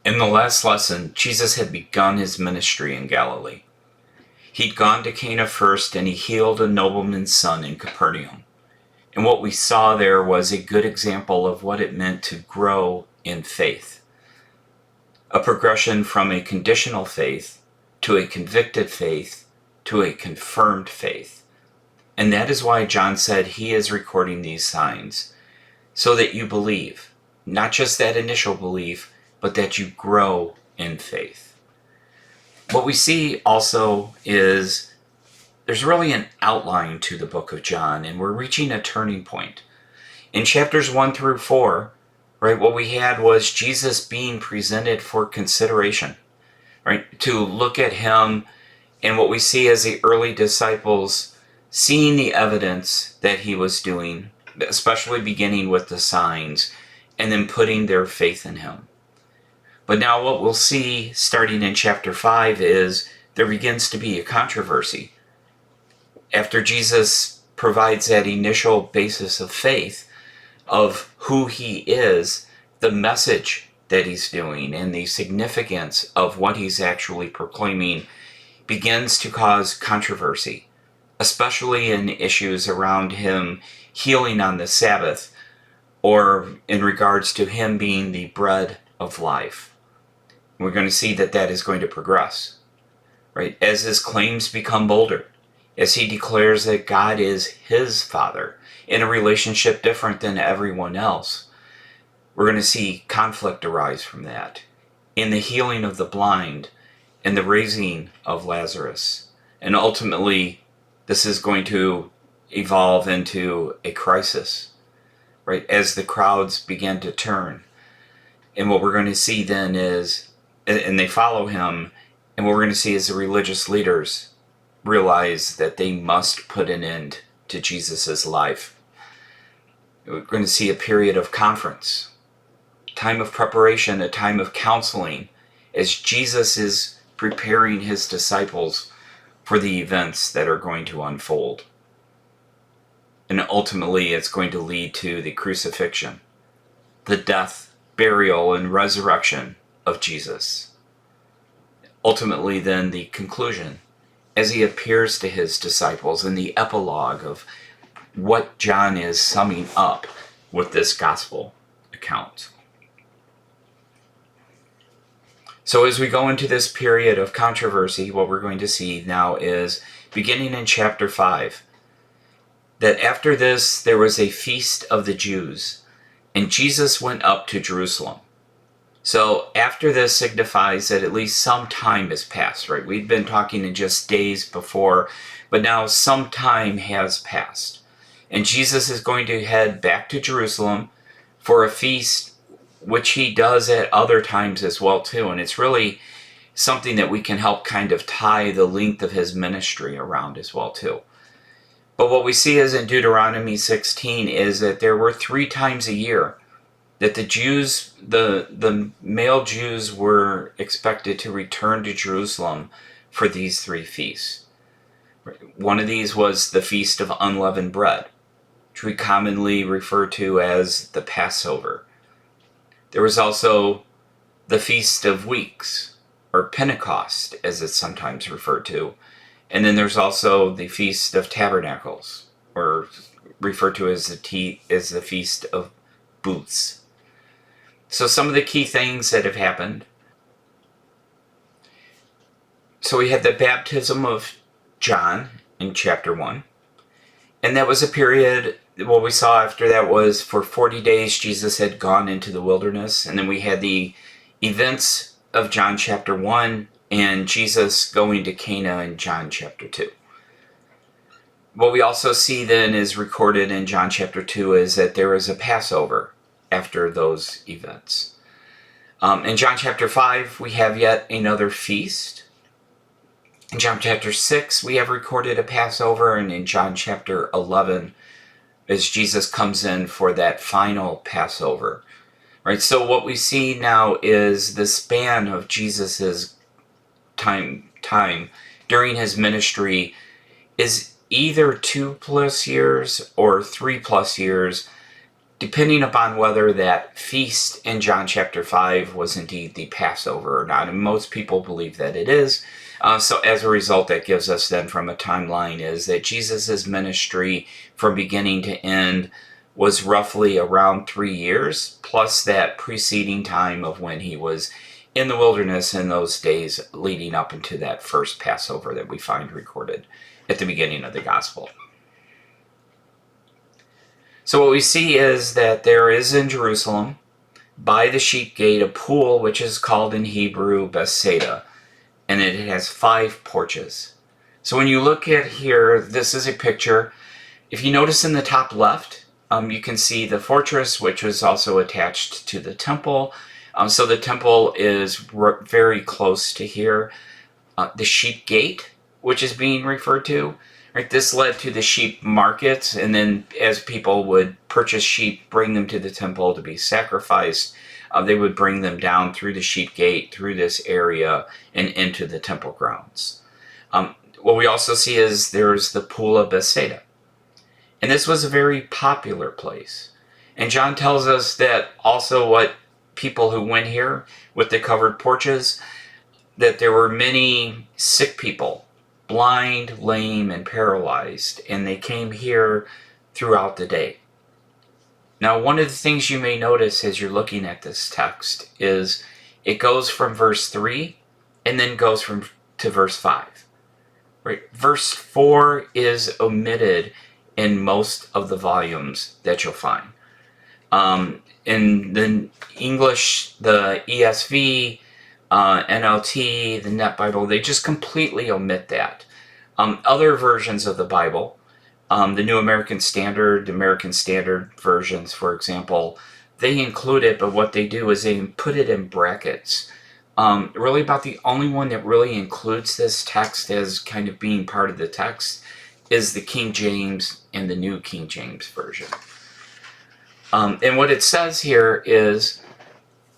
In the last lesson, Jesus had begun his ministry in Galilee. He'd gone to Cana first, and he healed a nobleman's son in Capernaum. And what we saw there was a good example of what it meant to grow in faith. A progression from a conditional faith to a convicted faith to a confirmed faith. And that is why John said he is recording these signs, so that you believe, not just that initial belief, but that you grow in faith. What we see also is there's really an outline to the book of John, and we're reaching a turning point. In chapters 1 through 4, right, what we had was Jesus being presented for consideration, right, to look at him, and what we see as the early disciples seeing the evidence that he was doing, especially beginning with the signs, and then putting their faith in him. But now what we'll see starting in chapter 5 is there begins to be a controversy. After Jesus provides that initial basis of faith of who he is, the message that he's doing and the significance of what he's actually proclaiming begins to cause controversy, especially in issues around him healing on the Sabbath, or in regards to him being the bread of life. We're going to see that that is going to progress, right? As his claims become bolder, as he declares that God is his Father in a relationship different than everyone else, we're going to see conflict arise from that in the healing of the blind and the raising of Lazarus. And ultimately, this is going to evolve into a crisis, right? As the crowds begin to turn. And what we're going to see then is, and they follow him, and what we're going to see is the religious leaders realize that they must put an end to Jesus' life. We're going to see a period of conference, time of preparation, a time of counseling, as Jesus is preparing his disciples for the events that are going to unfold. And ultimately, it's going to lead to the crucifixion, the death, burial, and resurrection of Jesus. Ultimately, then, the conclusion, as he appears to his disciples in the epilogue of what John is summing up with this gospel account. So as we go into this period of controversy, what we're going to see now is, beginning in chapter 5, that after this there was a feast of the Jews, and Jesus went up to Jerusalem. So after this signifies that at least some time has passed, right? We've been talking in just days before, but now some time has passed. And Jesus is going to head back to Jerusalem for a feast, which he does at other times as well too. And it's really something that we can help kind of tie the length of his ministry around as well too. But what we see is in Deuteronomy 16 is that there were 3 times a year that the Jews, the male Jews, were expected to return to Jerusalem for these 3 feasts. One of these was the Feast of Unleavened Bread, which we commonly refer to as the Passover. There was also the Feast of Weeks, or Pentecost, as it's sometimes referred to. And then there's also the Feast of Tabernacles, or referred to as the Feast of Booths. So some of the key things that have happened. So we had the baptism of John in chapter 1. And that was a period, what we saw after that was for 40 days Jesus had gone into the wilderness. And then we had the events of John chapter 1 and Jesus going to Cana in John chapter 2. What we also see then is recorded in John chapter 2 is that there is a Passover after those events. In John chapter 5, we have yet another feast. In John chapter 6, we have recorded a Passover, and in John chapter 11, as Jesus comes in for that final Passover. Right? So what we see now is the span of Jesus's time during his ministry is either 2+ years or 3+ years, depending upon whether that feast in John chapter 5 was indeed the Passover or not. And most people believe that it is. So as a result, that gives us then from a timeline is that Jesus' ministry from beginning to end was roughly around 3 years, plus that preceding time of when he was in the wilderness in those days leading up into that first Passover that we find recorded at the beginning of the gospel. So what we see is that there is in Jerusalem, by the sheep gate, a pool which is called in Hebrew Bethsaida, and it has 5 porches. So when you look at here, this is a picture. If you notice in the top left, you can see the fortress, which was also attached to the temple. So the temple is very close to here. The sheep gate, which is being referred to, right? This led to the sheep markets, and then as people would purchase sheep, bring them to the temple to be sacrificed, they would bring them down through the sheep gate, through this area, and into the temple grounds. What we also see is there's the pool of Bethsaida. And this was a very popular place. And John tells us that also what people who went here with the covered porches, that there were many sick people, blind, lame, and paralyzed, and they came here throughout the day. Now, one of the things you may notice as you're looking at this text is it goes from verse 3 and then goes to verse 5. Right? Verse 4 is omitted in most of the volumes that you'll find. In the English, the ESV, NLT, the Net Bible, they just completely omit that. Other versions of the Bible, the New American Standard, American Standard versions, for example, they include it, but what they do is they put it in brackets. Really about the only one that really includes this text as kind of being part of the text is the King James and the New King James Version. And what it says here is,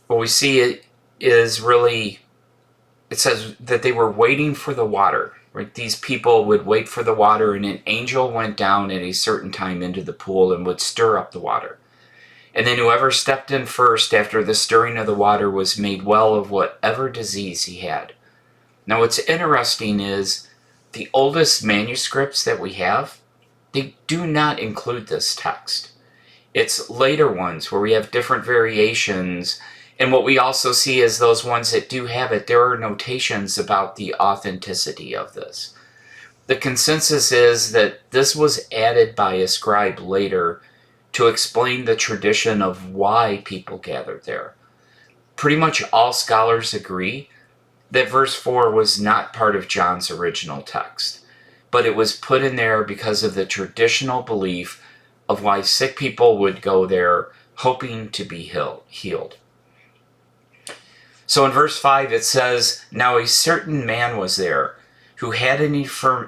what we see it is really, it says that they were waiting for the water. Right? These people would wait for the water, and an angel went down at a certain time into the pool and would stir up the water. And then whoever stepped in first after the stirring of the water was made well of whatever disease he had. Now what's interesting is the oldest manuscripts that we have, they do not include this text. It's later ones where we have different variations, and what we also see is those ones that do have it, there are notations about the authenticity of this. The consensus is that this was added by a scribe later to explain the tradition of why people gathered there. Pretty much all scholars agree that verse 4 was not part of John's original text, but it was put in there because of the traditional belief of why sick people would go there hoping to be healed. So in verse 5 it says, "Now a certain man was there who had an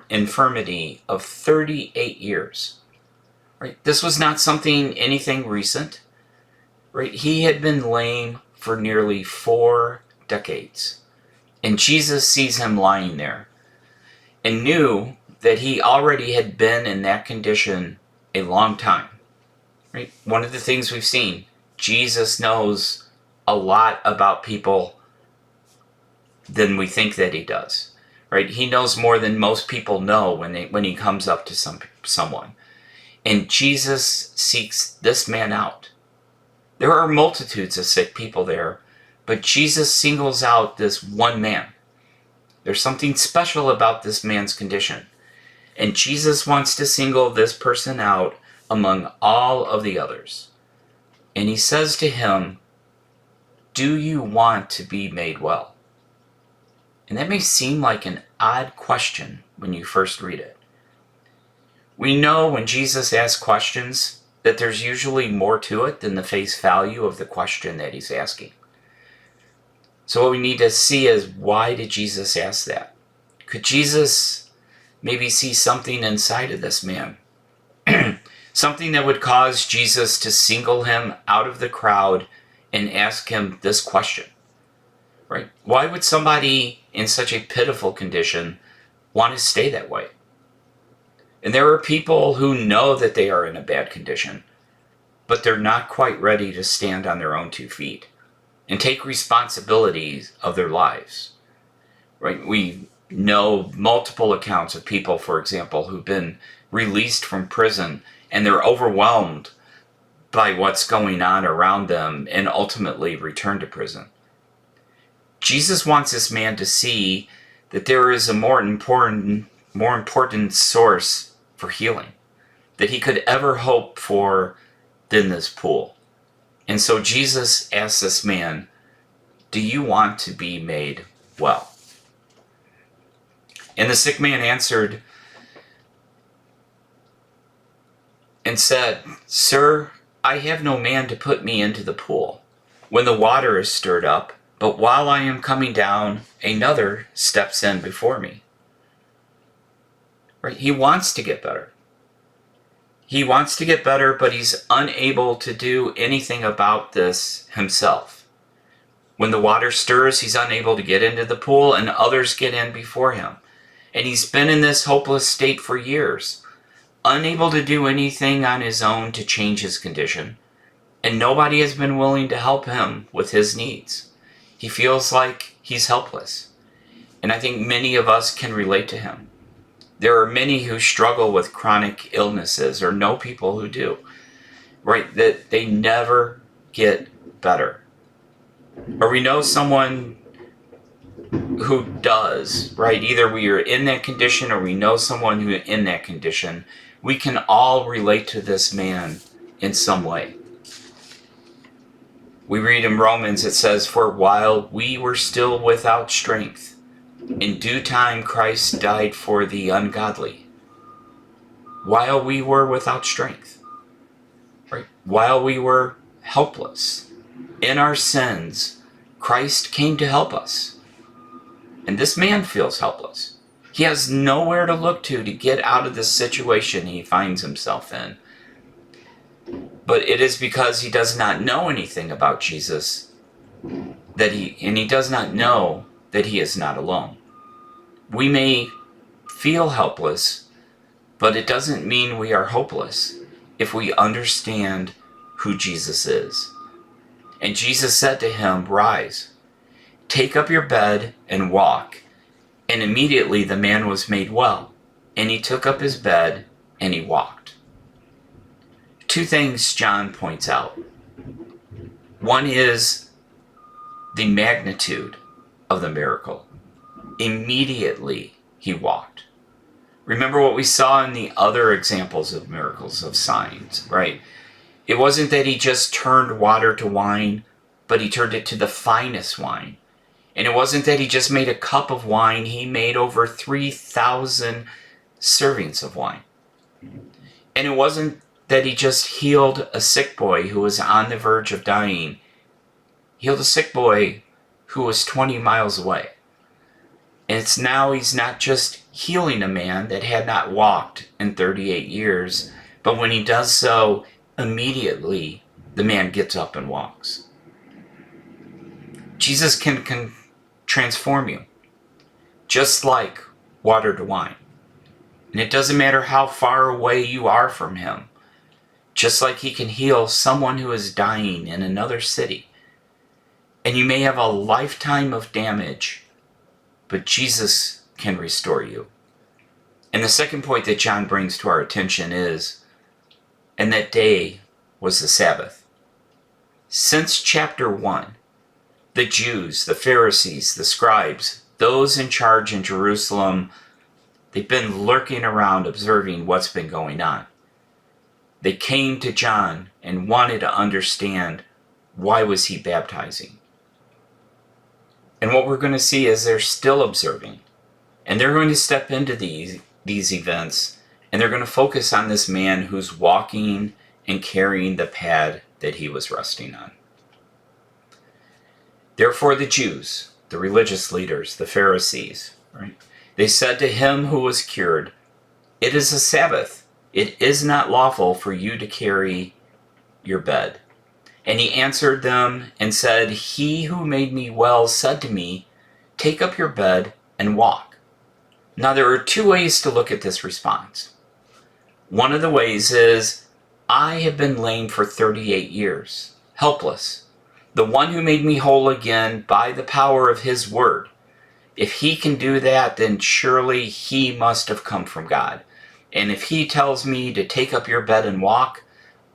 infirmity of 38 years." Right? This was not anything recent. Right? He had been lame for nearly 4 decades. And Jesus sees him lying there and knew that he already had been in that condition a long time. Right? One of the things we've seen, Jesus knows a lot about people than we think that he does. Right? He knows more than most people know when he comes up to someone. And Jesus seeks this man out. There are multitudes of sick people there, but Jesus singles out this one man. There's something special about this man's condition. And Jesus wants to single this person out among all of the others. And he says to him, "Do you want to be made well?" And that may seem like an odd question when you first read it. We know when Jesus asks questions that there's usually more to it than the face value of the question that he's asking. So what we need to see is, why did Jesus ask that? Could Jesus maybe see something inside of this man? Something that would cause Jesus to single him out of the crowd and ask him this question, right? Why would somebody in such a pitiful condition want to stay that way? And there are people who know that they are in a bad condition, but they're not quite ready to stand on their own 2 feet and take responsibilities of their lives. Right? We know multiple accounts of people, for example, who've been released from prison and they're overwhelmed by what's going on around them and ultimately return to prison. Jesus wants this man to see that there is a more important source for healing that he could ever hope for than this pool. And so Jesus asks this man, "Do you want to be made well?" And the sick man answered and said, "Sir, I have no man to put me into the pool when the water is stirred up, but while I am coming down, another steps in before me." Right? He wants to get better. He wants to get better, but he's unable to do anything about this himself. When the water stirs, he's unable to get into the pool, and others get in before him. And he's been in this hopeless state for years, unable to do anything on his own to change his condition, and nobody has been willing to help him with his needs. He feels like he's helpless, and I think many of us can relate to him. There are many who struggle with chronic illnesses, or know people who do, right, that they never get better. Or we know someone who does, right? Either we are in that condition or we know someone who is in that condition. We can all relate to this man in some way. We read in Romans, it says, "For while we were still without strength, in due time Christ died for the ungodly." While we were without strength, right? While we were helpless in our sins, Christ came to help us. And this man feels helpless. He has nowhere to look to get out of this situation he finds himself in. But it is because he does not know anything about Jesus and he does not know that he is not alone. We may feel helpless, but it doesn't mean we are hopeless if we understand who Jesus is. And Jesus said to him, "Rise, take up your bed and walk." And immediately the man was made well, and he took up his bed and he walked. 2 things John points out. One is the magnitude of the miracle. Immediately he walked. Remember what we saw in the other examples of miracles, of signs, right? It wasn't that he just turned water to wine, but he turned it to the finest wine. And it wasn't that he just made a cup of wine, he made over 3,000 servings of wine. And it wasn't that he just healed a sick boy who was on the verge of dying. He healed a sick boy who was 20 miles away. And he's not just healing a man that had not walked in 38 years, but when he does so, immediately the man gets up and walks. Jesus can transform you, just like water to wine. And it doesn't matter how far away you are from him, just like he can heal someone who is dying in another city. And you may have a lifetime of damage, but Jesus can restore you. And the second point that John brings to our attention is, and that day was the Sabbath. Since chapter 1, the Jews, the Pharisees, the scribes, those in charge in Jerusalem, they've been lurking around observing what's been going on. They came to John and wanted to understand, why was he baptizing? And what we're going to see is they're still observing. And they're going to step into these events, and they're going to focus on this man who's walking and carrying the pad that he was resting on. Therefore the Jews, the religious leaders, the Pharisees, right? They said to him who was cured, "It is a Sabbath. It is not lawful for you to carry your bed." And he answered them and said, "He who made me well said to me, 'Take up your bed and walk.'" Now there are 2 ways to look at this response. One of the ways is I have been lame for 38 years, helpless. The one who made me whole again by the power of his word. If he can do that, then surely he must have come from God. And if he tells me to take up your bed and walk,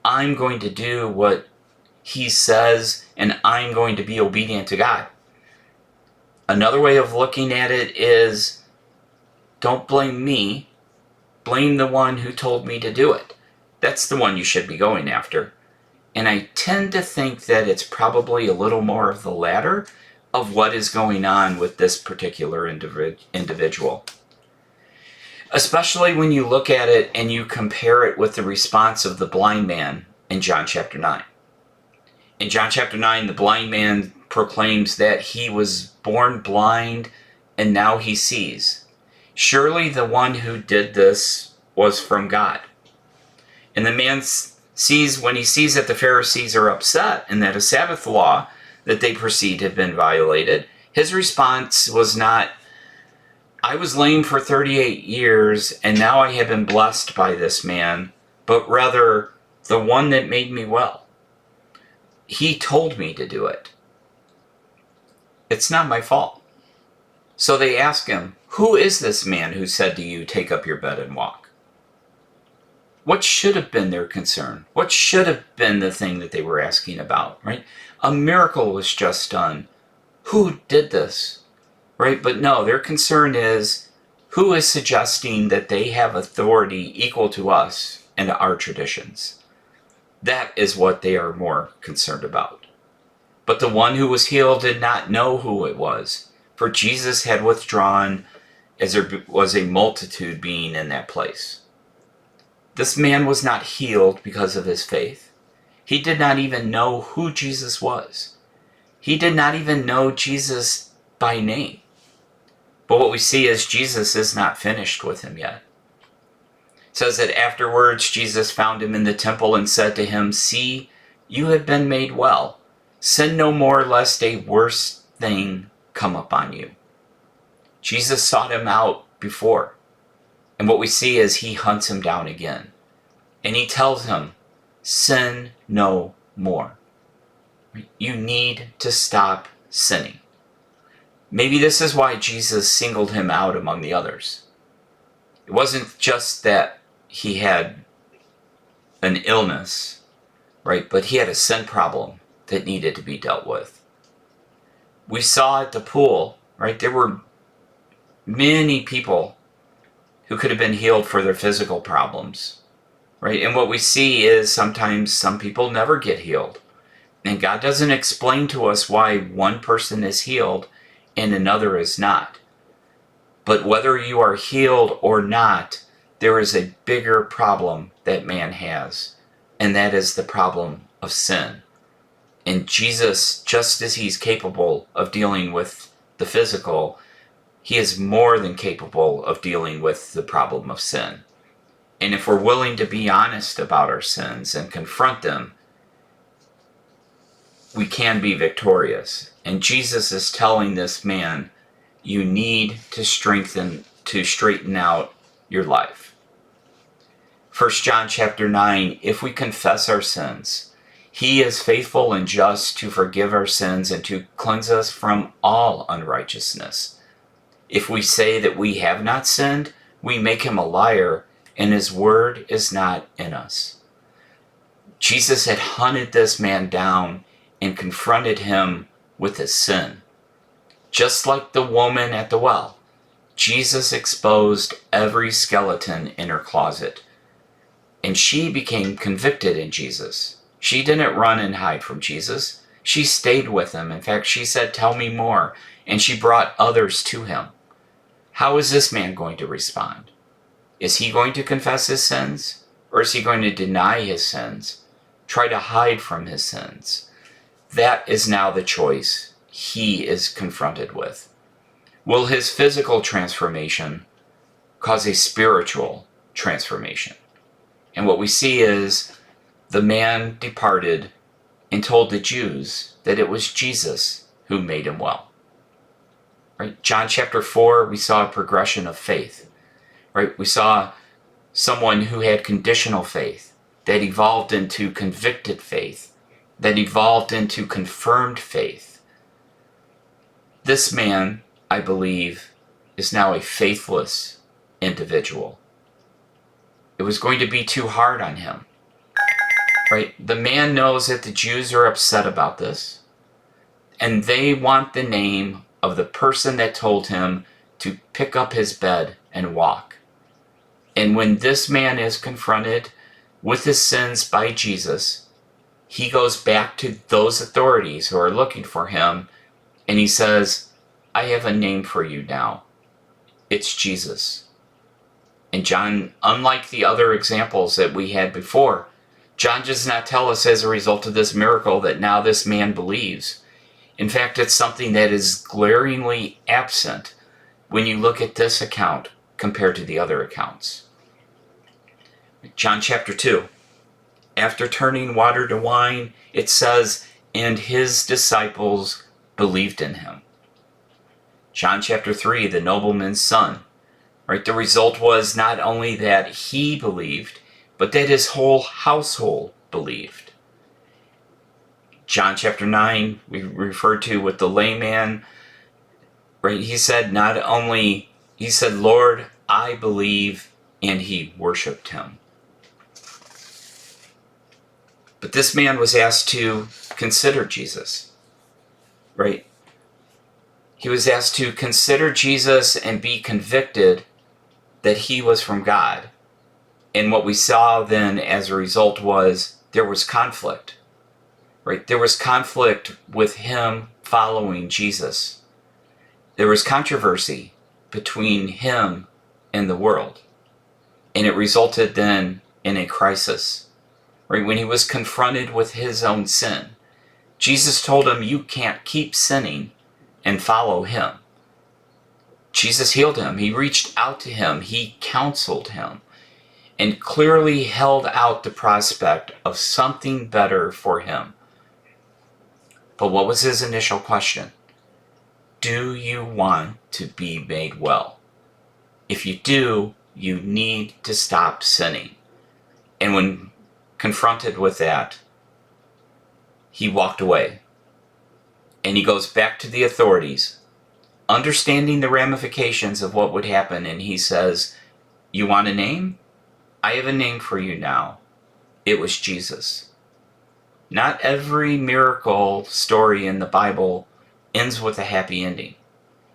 I'm going to do what he says, and I'm going to be obedient to God. Another way of looking at it is, don't blame me, blame the one who told me to do it. That's the one you should be going after. And I tend to think that it's probably a little more of the latter of what is going on with this particular individual. Especially when you look at it and you compare it with the response of the blind man in John chapter 9. In John chapter 9, the blind man proclaims that he was born blind and now he sees. Surely the one who did this was from God. And the man sees, when he sees that the Pharisees are upset and that a Sabbath law that they perceived had been violated, his response was not, I was lame for 38 years and now I have been blessed by this man, but rather the one that made me well. He told me to do it. It's not my fault. So they ask him, who is this man who said to you, take up your bed and walk? What should have been their concern? What should have been the thing that they were asking about, right? A miracle was just done. Who did this, right? But no, their concern is, who is suggesting that they have authority equal to us and our traditions? That is what they are more concerned about. But the one who was healed did not know who it was, for Jesus had withdrawn as there was a multitude being in that place. This man was not healed because of his faith. He did not even know who Jesus was. He did not even know Jesus by name. But what we see is Jesus is not finished with him yet. It says that afterwards Jesus found him in the temple and said to him, see, you have been made well. Sin no more, lest a worse thing come upon you. Jesus sought him out before. And what we see is he hunts him down again. And he tells him, sin no more. You need to stop sinning. Maybe this is why Jesus singled him out among the others. It wasn't just that he had an illness, right? But he had a sin problem that needed to be dealt with. We saw at the pool, right? There were many people who could have been healed for their physical problems, right? And what we see is sometimes some people never get healed. And God doesn't explain to us why one person is healed and another is not. But whether you are healed or not, there is a bigger problem that man has, and that is the problem of sin. And Jesus, just as he's capable of dealing with the physical, he is more than capable of dealing with the problem of sin. And if we're willing to be honest about our sins and confront them, we can be victorious. And Jesus is telling this man, you need to straighten out your life. 1 John chapter 9, if we confess our sins, he is faithful and just to forgive our sins and to cleanse us from all unrighteousness. If we say that we have not sinned, we make him a liar, and his word is not in us. Jesus had hunted this man down and confronted him with his sin. Just like the woman at the well, Jesus exposed every skeleton in her closet. And she became convicted in Jesus. She didn't run and hide from Jesus. She stayed with him. In fact, she said, tell me more. And she brought others to him. How is this man going to respond? Is he going to confess his sins? Or is he going to deny his sins? Try to hide from his sins? That is now the choice he is confronted with. Will his physical transformation cause a spiritual transformation? And what we see is the man departed and told the Jews that it was Jesus who made him well. Right? John chapter 4, we saw a progression of faith. Right? We saw someone who had conditional faith. that evolved into convicted faith, that evolved into confirmed faith. This man, I believe, is now a faithless individual. It was going to be too hard on him, right? The man knows that the Jews are upset about this, and they want the name of the person that told him to pick up his bed and walk. And when this man is confronted with his sins by Jesus, he goes back to those authorities who are looking for him, and he says, I have a name for you now. It's Jesus. And John, unlike the other examples that we had before, John does not tell us as a result of this miracle that now this man believes. In fact, it's something that is glaringly absent when you look at this account compared to the other accounts. John chapter 2. After turning water to wine, it says, and his disciples believed in him. John chapter 3, the nobleman's son. Right? The result was not only that he believed, but that his whole household believed. John chapter 9, we referred to with the layman, right? He said, Lord, I believe, and he worshiped him. But this man was asked to consider Jesus, right? He was asked to consider Jesus and be convicted that he was from God. And what we saw then as a result was there was conflict, right? There was conflict with him following Jesus. There was controversy between him and the world. And it resulted then in a crisis, right? When he was confronted with his own sin, Jesus told him, you can't keep sinning and follow him. Jesus healed him. He reached out to him. He counseled him and clearly held out the prospect of something better for him. But what was his initial question? Do you want to be made well? If you do, you need to stop sinning. And when confronted with that, he walked away. And he goes back to the authorities, understanding the ramifications of what would happen. And he says, you want a name? I have a name for you now. It was Jesus. Not every miracle story in the Bible ends with a happy ending.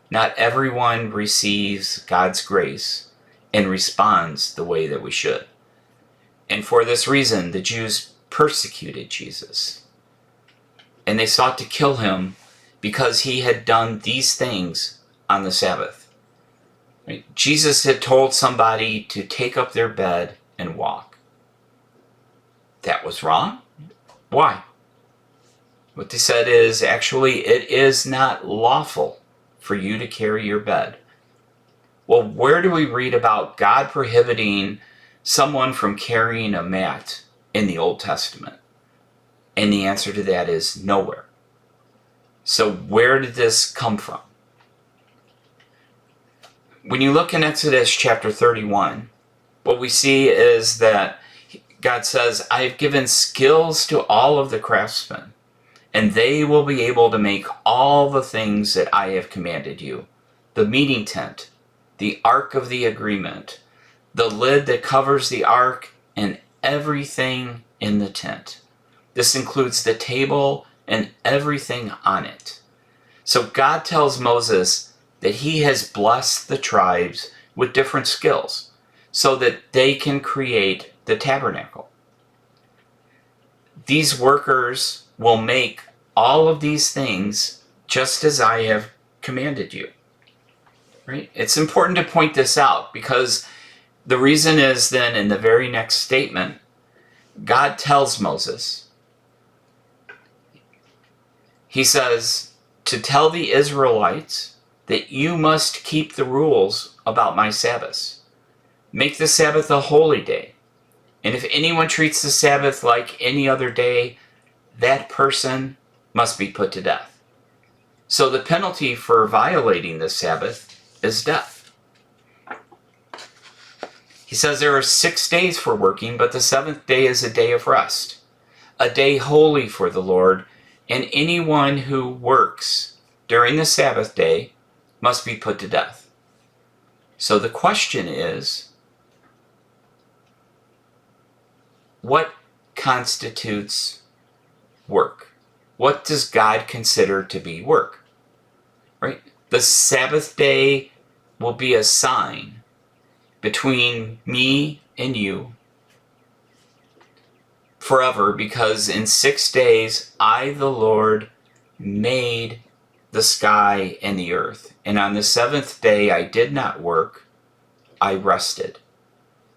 Not everyone receives God's grace and responds the way that we should. And for this reason, the Jews persecuted Jesus. And they sought to kill him because he had done these things on the Sabbath. Right? Jesus had told somebody to take up their bed and walk. That was wrong. Why? What they said is, actually, it is not lawful for you to carry your bed. Well, where do we read about God prohibiting someone from carrying a mat in the Old Testament? And the answer to that is nowhere. So where did this come from? When you look in Exodus chapter 31, what we see is that God says, I have given skills to all of the craftsmen, and they will be able to make all the things that I have commanded you. The meeting tent, the ark of the agreement, the lid that covers the ark, and everything in the tent. This includes the table and everything on it. So God tells Moses that he has blessed the tribes with different skills so that they can create the tabernacle. These workers will make all of these things just as I have commanded you. Right? It's important to point this out because the reason is then in the very next statement, God tells Moses, he says, to tell the Israelites that you must keep the rules about my Sabbaths. Make the Sabbath a holy day. And if anyone treats the Sabbath like any other day, that person must be put to death. So the penalty for violating the Sabbath is death. He says there are 6 days for working, but the seventh day is a day of rest, a day holy for the Lord, and anyone who works during the Sabbath day must be put to death. So the question is, what constitutes work? What does God consider to be work? Right? The Sabbath day will be a sign between me and you forever, because in 6 days I, the Lord, made the sky and the earth. And on the seventh day I did not work, I rested.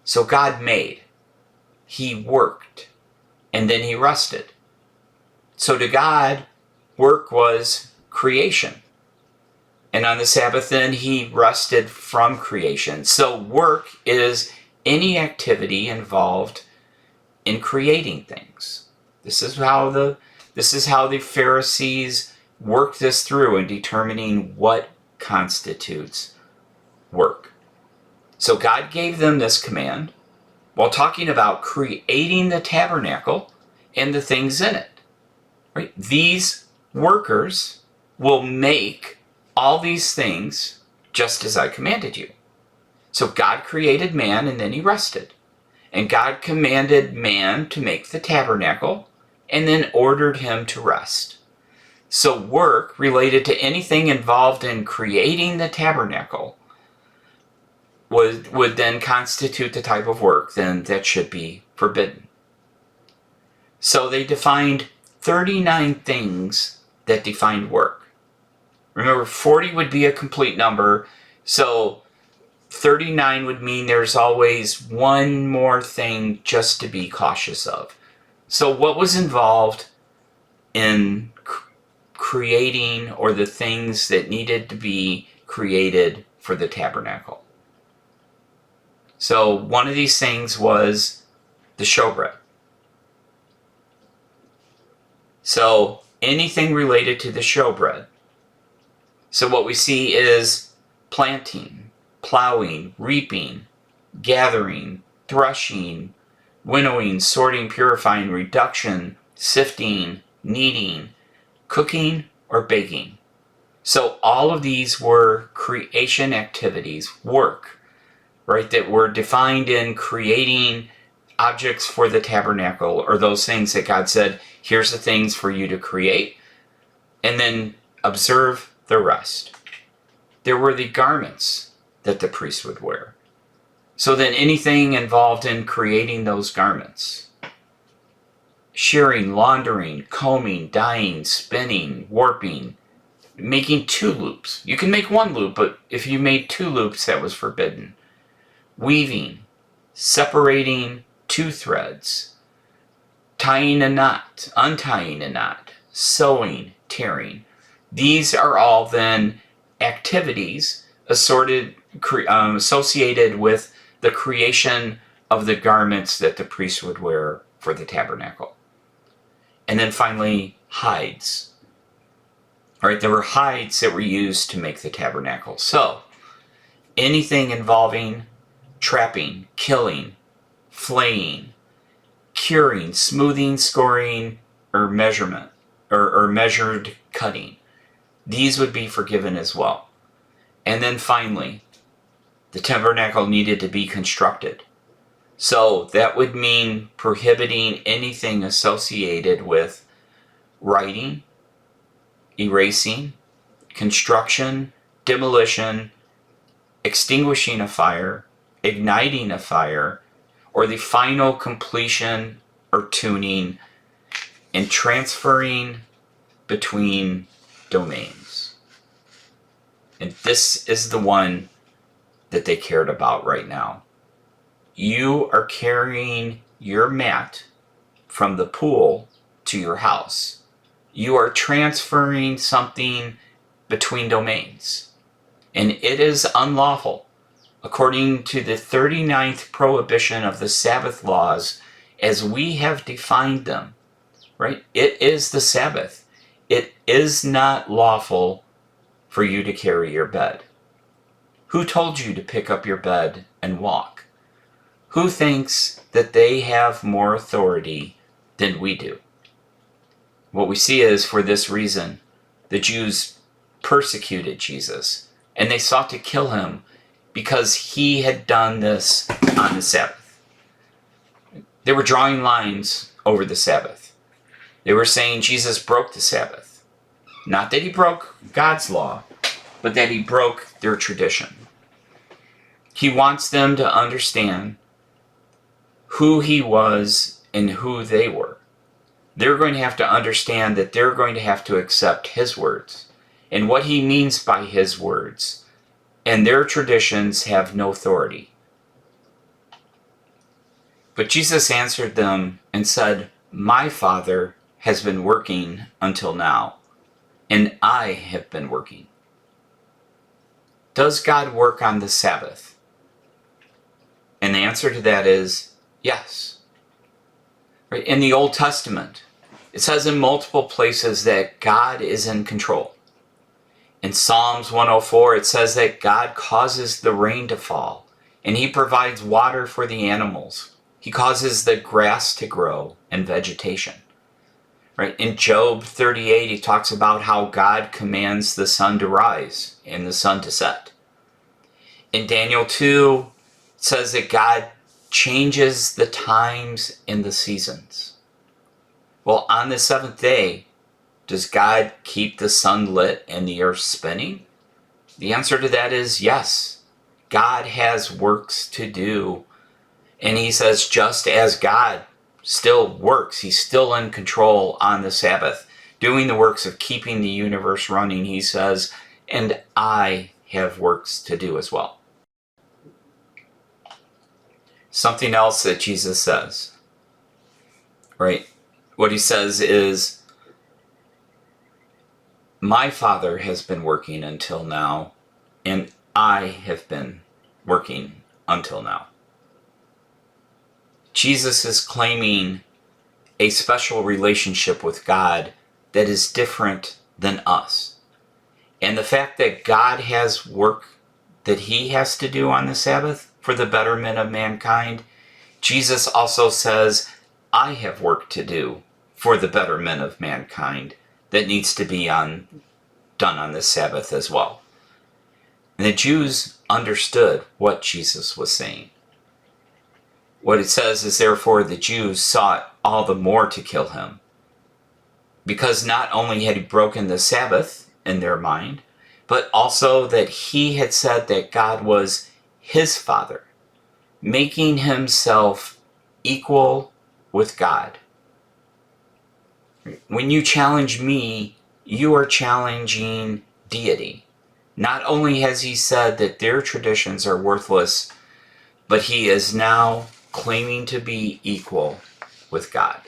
So God made, he worked, and then he rested. So to God, work was creation. And on the Sabbath then he rested from creation. So work is any activity involved in creating things. This is how the Pharisees worked this through in determining what constitutes work. So God gave them this command while talking about creating the tabernacle and the things in it. Right? These workers will make all these things just as I commanded you. So God created man and then he rested. And God commanded man to make the tabernacle and then ordered him to rest. So work related to anything involved in creating the tabernacle would then constitute the type of work then that should be forbidden. So they defined 39 things that defined work. Remember, 40 would be a complete number, so 39 would mean there's always one more thing just to be cautious of. So what was involved in creating, or the things that needed to be created for the tabernacle? So one of these things was the showbread. So anything related to the showbread. So what we see is planting, plowing, reaping, gathering, threshing, winnowing, sorting, purifying, reduction, sifting, kneading, cooking, or baking. So all of these were creation activities, work, right, that were defined in creating objects for the tabernacle, or those things that God said, here's the things for you to create, and then observe the rest. There were the garments that the priest would wear. So then anything involved in creating those garments, shearing, laundering, combing, dyeing, spinning, warping, making 2 loops. You can make 1 loop, but if you made 2 loops, that was forbidden. Weaving, separating 2 threads, tying a knot, untying a knot, sewing, tearing. These are all then activities associated with the creation of the garments that the priest would wear for the tabernacle. And then finally, hides. All right, there were hides that were used to make the tabernacle. So anything involving trapping, killing, flaying, curing, smoothing, scoring, or measurement, or measured cutting, these would be forgiven as well. And then finally, the tabernacle needed to be constructed. So that would mean prohibiting anything associated with writing, erasing, construction, demolition, extinguishing a fire, igniting a fire, or the final completion or tuning and transferring between domains. And this is the one that they cared about right now. You are carrying your mat from the pool to your house. You are transferring something between domains. And it is unlawful, according to the 39th prohibition of the Sabbath laws, as we have defined them, right? It is the Sabbath. It is not lawful for you to carry your bed. Who told you to pick up your bed and walk? Who thinks that they have more authority than we do? What we see is, for this reason, the Jews persecuted Jesus, and they sought to kill him because he had done this on the Sabbath. They were drawing lines over the Sabbath. They were saying Jesus broke the Sabbath. Not that he broke God's law, but that he broke their tradition. He wants them to understand who he was and who they were. They're going to have to understand that they're going to have to accept his words and what he means by his words, and their traditions have no authority. But Jesus answered them and said, "My Father has been working until now, and I have been working." Does God work on the Sabbath? And the answer to that is yes. Right? In the Old Testament, it says in multiple places that God is in control. In Psalms 104, it says that God causes the rain to fall, and he provides water for the animals. He causes the grass to grow and vegetation. Right? In Job 38, he talks about how God commands the sun to rise and the sun to set. In Daniel 2, it says that God changes the times and the seasons. Well, on the seventh day, does God keep the sun lit and the earth spinning? The answer to that is yes. God has works to do. And he says, just as God still works, he's still in control on the Sabbath, doing the works of keeping the universe running, he says, and I have works to do as well. Something else that Jesus says, right? What he says is, my Father has been working until now, and I have been working until now. Jesus is claiming a special relationship with God that is different than us. And the fact that God has work that he has to do on the Sabbath for the betterment of mankind, Jesus also says, I have work to do for the betterment of mankind that needs to be done on the Sabbath as well. And the Jews understood what Jesus was saying. What it says is, therefore, the Jews sought all the more to kill him, because not only had he broken the Sabbath in their mind, but also that he had said that God was his Father, making himself equal with God. When you challenge me, you are challenging deity. Not only has he said that their traditions are worthless, but he is now claiming to be equal with God.